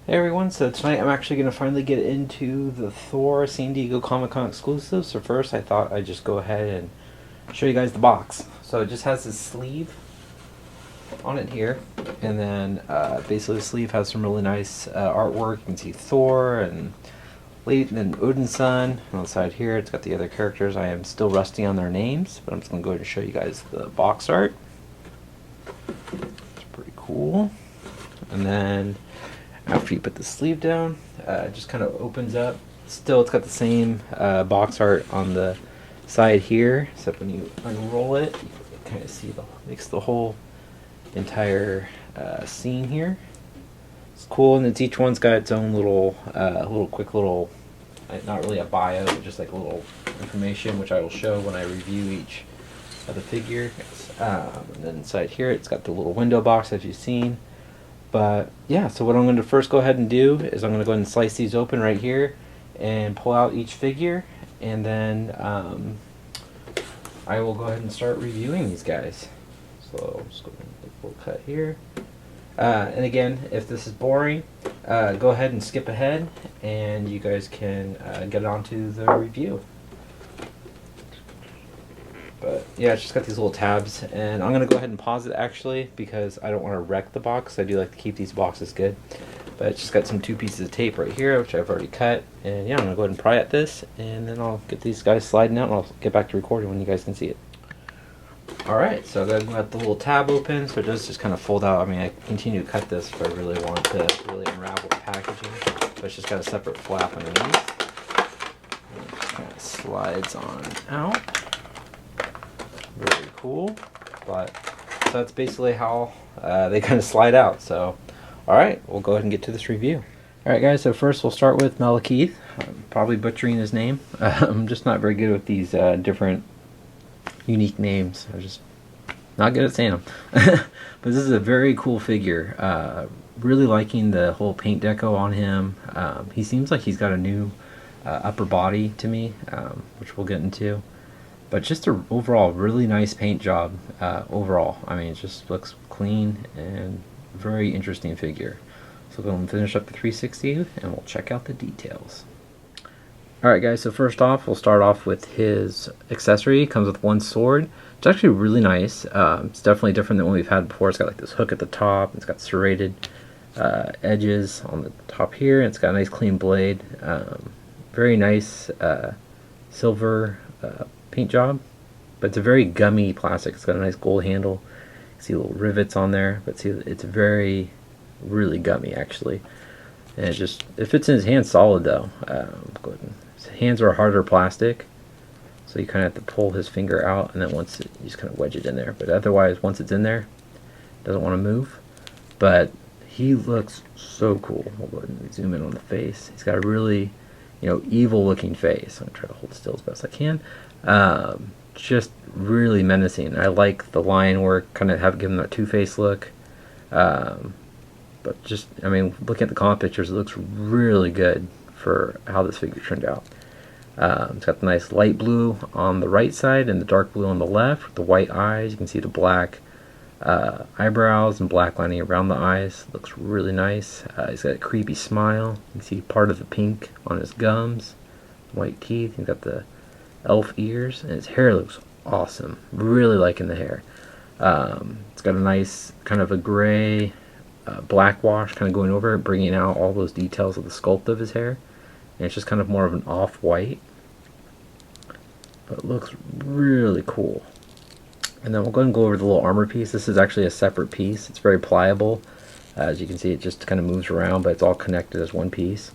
Hey everyone, so tonight I'm actually going to finally get into the Thor San Diego Comic Con exclusive. So first I thought I'd just go ahead and show you guys the box. So it just has this sleeve on it here, and then basically the sleeve has some really nice artwork. You can see Thor and Odin's son. On the side here it's got the other characters. I am still rusty on their names, but I'm just going to go ahead and show you guys the box art. It's pretty cool. And then after you put the sleeve down, it just kind of opens up. Still, it's got the same box art on the side here, except when you unroll it, you can kind of see makes the whole entire scene here. It's cool, and it's each one's got its own little quick little, not really a bio, but just like a little information, which I will show when I review each of the figure. And then inside here, it's got the little window box as you've seen. But yeah, so what I'm going to first go ahead and do is I'm going to go ahead and slice these open right here and pull out each figure, and then I will go ahead and start reviewing these guys. So I'm just going to make a little cut here. And again, if this is boring, go ahead and skip ahead and you guys can get on to the review. But yeah, it's just got these little tabs, and I'm going to go ahead and pause it actually because I don't want to wreck the box. I do like to keep these boxes good. But it's just got some 2 pieces of tape right here, which I've already cut. And yeah, I'm going to go ahead and pry at this, and then I'll get these guys sliding out, and I'll get back to recording when you guys can see it. Alright, so I've got the little tab open, so it does just kind of fold out. I mean, I continue to cut this if I really want to really unravel the packaging. But it's just got a separate flap underneath. And it just kind of slides on out. Very cool. But so that's basically how they kind of slide out. So alright, we'll go ahead and get to this review. Alright guys, so first we'll start with Malekith. I'm probably butchering his name. I'm just not very good with these different unique names. I'm just not good at saying them. But this is a very cool figure. Really liking the whole paint deco on him. He seems like he's got a new upper body to me, which we'll get into. But just an overall really nice paint job overall. I mean, it just looks clean and very interesting figure. So we'll go and finish up the 360 and we'll check out the details. Alright guys, so first off, we'll start off with his accessory. It comes with one sword. It's actually really nice. It's definitely different than what we've had before. It's got like this hook at the top. It's got serrated edges on the top here. It's got a nice clean blade. Very nice silver paint job, but it's a very gummy plastic. It's got a nice gold handle. You see little rivets on there, but see, it's very really gummy actually, and it fits in his hand solid though. His hands are harder plastic, so you kind of have to pull his finger out, and then you just kind of wedge it in there. But otherwise, once it's in there, it doesn't want to move. But he looks so cool. We'll go ahead and zoom in on the face. He's got a really, evil looking face. I'm gonna try to hold still as best I can. Just really menacing. I like the line work, kind of give him that Two-Face look. But just, I mean, looking at the comic pictures, it looks really good for how this figure turned out. It's got the nice light blue on the right side and the dark blue on the left with the white eyes. You can see the black eyebrows and black lining around the eyes. Looks really nice. He's got a creepy smile. You can see part of the pink on his gums, white teeth. He's got the elf ears, and his hair looks awesome. Really liking the hair. It's got a nice kind of a gray black wash kind of going over it, bringing out all those details of the sculpt of his hair, and it's just kind of more of an off-white, but it looks really cool. And then we'll go ahead and go over the little armor piece. This is actually a separate piece. It's very pliable. As you can see, it just kind of moves around, but it's all connected as one piece.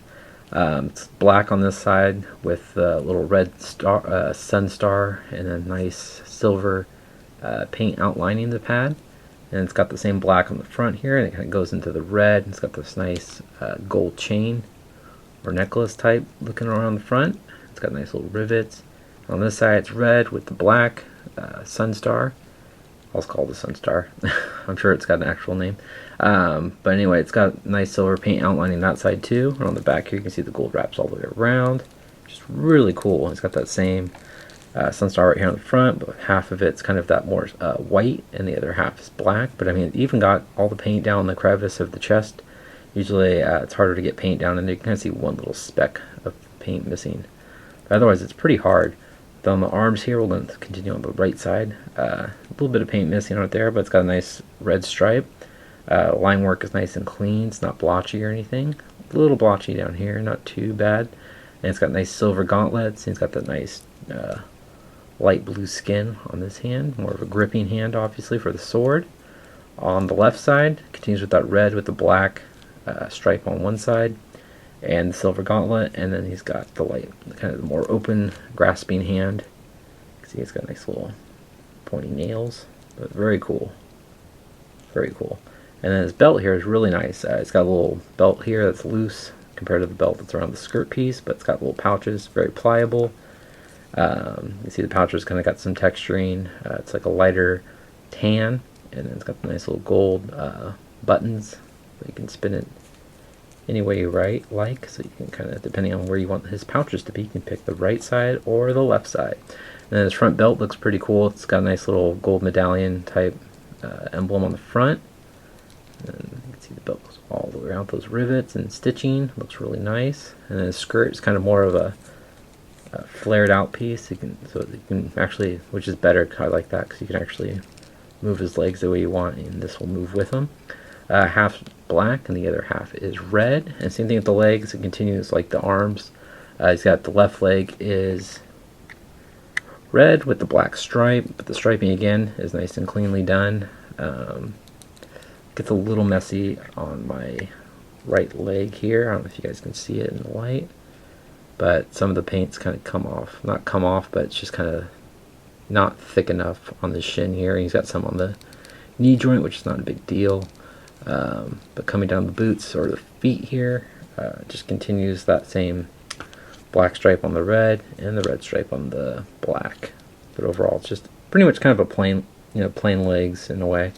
It's black on this side with a little red star, sun star, and a nice silver paint outlining the pad. And it's got the same black on the front here, and it kind of goes into the red. It's got this nice gold chain or necklace type looking around the front. It's got nice little rivets. On this side it's red with the black sun star. I'll call it the sun star. I'm sure it's got an actual name. But anyway, it's got nice silver paint outlining that side too. And on the back here you can see the gold wraps all the way around. Just really cool. It's got that same Sunstar right here on the front, but half of it's kind of that more white and the other half is black. But I mean, it even got all the paint down the crevice of the chest Usually it's harder to get paint down, and you can kind of see one little speck of paint missing. But otherwise, it's pretty hard. Then on the arms here, we're going to continue on the right side. A little bit of paint missing on it there, but it's got a nice red stripe. Line work is nice and clean. It's not blotchy or anything. A little blotchy down here, not too bad. And it's got nice silver gauntlets, and it's got that nice light blue skin on this hand. More of a gripping hand, obviously, for the sword. On the left side, continues with that red with the black stripe on one side, and the silver gauntlet, and then he's got the light, kind of the more open, grasping hand. You can see he's got nice little pointy nails, but very cool. Very cool. And then his belt here is really nice. It's got a little belt here that's loose compared to the belt that's around the skirt piece, but it's got little pouches, very pliable. You see the pouches kind of got some texturing. It's like a lighter tan, and then it's got the nice little gold buttons. You can spin it any way you like, so you can kind of, depending on where you want his pouches to be, you can pick the right side or the left side. And then his front belt looks pretty cool. It's got a nice little gold medallion type emblem on the front. And you can see the belt goes all the way around those rivets and stitching. Looks really nice. And then his skirt is kind of more of a flared out piece. So you can actually, which is better, I like that, because you can actually move his legs the way you want, and this will move with him. Half black and the other half is red. And same thing with the legs. It continues like the arms. He's got the left leg is red with the black stripe, but the striping again is nice and cleanly done. Gets a little messy on my right leg here. I don't know if you guys can see it in the light, but some of the paint's kind of not come off, but it's just kind of not thick enough on the shin here. He's got some on the knee joint, which is not a big deal. But coming down the boots or the feet here, just continues that same black stripe on the red and the red stripe on the black. But overall, it's just pretty much kind of a plain, plain legs in a way.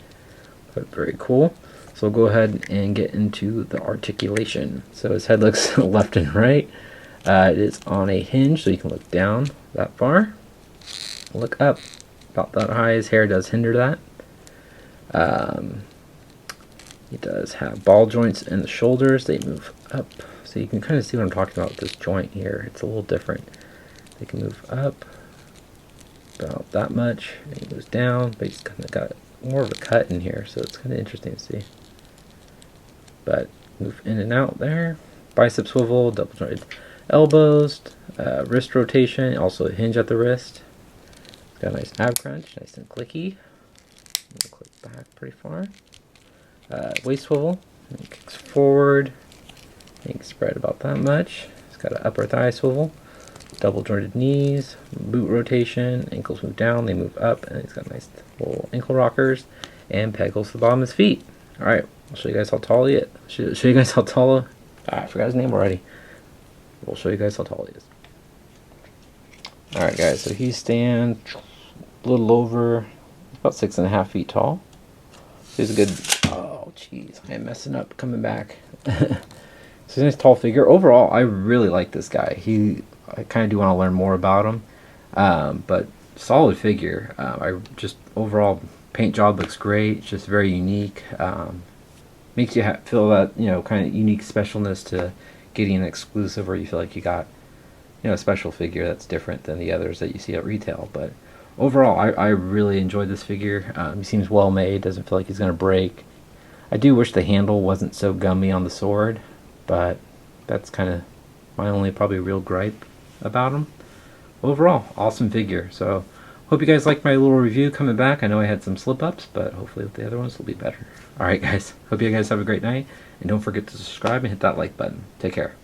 But very cool. So we'll go ahead and get into the articulation. So his head looks left and right. It is on a hinge, so you can look down that far. Look up about that high. His hair does hinder that. He does have ball joints in the shoulders. They move up, so you can kind of see what I'm talking about with this joint here. It's a little different. They can move up about that much, and he goes down, but he's kind of got more of a cut in here, so it's kind of interesting to see. But move in and out there. Bicep swivel, double jointed elbows, wrist rotation, also a hinge at the wrist. It's got a nice ab crunch, nice and clicky. Click back pretty far. Waist swivel, and it kicks forward. You can spread about that much. It's got an upper thigh swivel, double jointed knees, boot rotation, ankles move down, they move up, and he's got nice little ankle rockers, and pegals to the bottom of his feet. Alright, I'll show you guys how tall he is. Show you guys how tall. I forgot his name already. We'll show you guys how tall he is. Alright guys, so he stands a little over about 6.5 feet tall. So he's a good, oh jeez, I am messing up coming back. So he's a nice tall figure. Overall, I really like this guy. I kind of do want to learn more about him. But solid figure. Overall paint job looks great. It's just very unique. Makes you feel that, kind of unique specialness to getting an exclusive, where you feel like you got, a special figure that's different than the others that you see at retail. But overall, I really enjoyed this figure. He seems well made. Doesn't feel like he's going to break. I do wish the handle wasn't so gummy on the sword, but that's kind of my only probably real gripe about him. Overall, awesome figure. So hope you guys liked my little review coming back. I know I had some slip-ups, but hopefully with the other ones will be better. Alright guys, hope you guys have a great night, and don't forget to subscribe and hit that like button. Take care.